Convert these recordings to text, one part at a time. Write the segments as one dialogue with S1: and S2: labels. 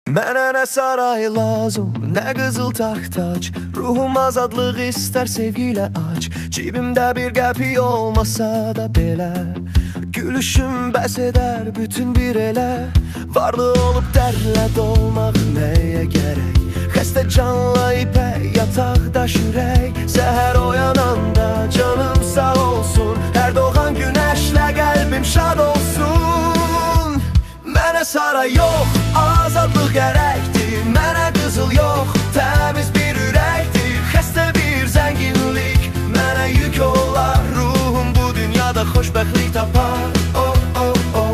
S1: Mənə nə saray lazım, nə qızıl taxtac. Ruhum azadlıq istər, sevgi ilə aç. Cibimdə bir qəpik olmasa da belə, gülüşüm bəs edər bütün bir elə. Varlı olub dərlə dolmaq nəyə gərək? Xəstə canla ipək, yataqda şürək. Səhər oyananda canım sağ olsun, hər doğan günəşlə qəlbim şad olsun. Mənə saray yox, azadlıq gərəkdir. Mənə qızıl yox, təmiz bir ürəkdir. Xəstə bir zənginlik mənə yük olar. Ruhum bu dünyada xoşbəxtlik tapar. Oh, oh, oh.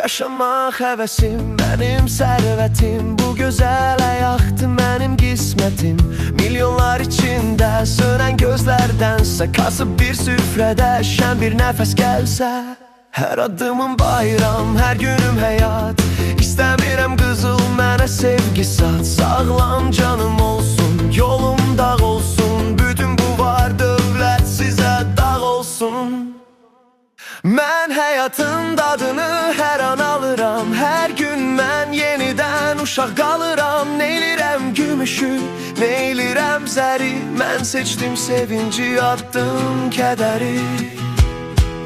S1: Yaşamaq həvəsim, mənim sərvətim. Bu gözəl həyatdır mənim qismətim. Milyonlar içində sönən gözlərdənsə, kasıb bir süfrədə şən bir nəfəs gəlsə. Hər addımım bayram, hər günüm həyat. İstəmirəm qızıl, mənə sevgi sat. Sağlam canım olsun, yolum dağ olsun. Bütün bu var dövlət sizə dağ olsun. Mən həyatın dadını hər an alıram. Hər gün mən yenidən uşaq qalıram. Neylirəm gümüşü, neylirəm zəri. Mən seçdim sevinci, atdım kədəri.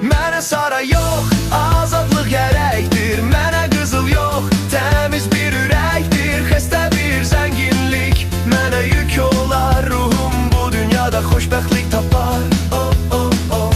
S1: Mənə saray yox, azadlıq gərəkdir. Mənə qızıl yox, təmiz bir ürəkdir. Xəstə bir zənginlik mənə yük olar. Ruhum bu dünyada xoşbəxtlik tapar. Oh, oh, oh.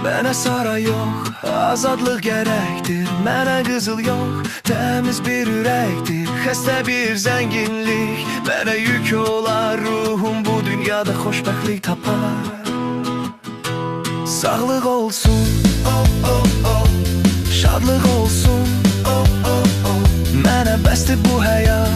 S1: Mənə saray yox, azadlıq gərəkdir. Mənə qızıl yox, təmiz bir ürəkdir. Xəstə bir zənginlik mənə yük olar. Ruhum bu dünyada xoşbəxtlik tapar. Sağlıq olsun, oh, oh, oh. Şadlıq olsun, oh, oh, oh. Mənə bəsdir bu həyat.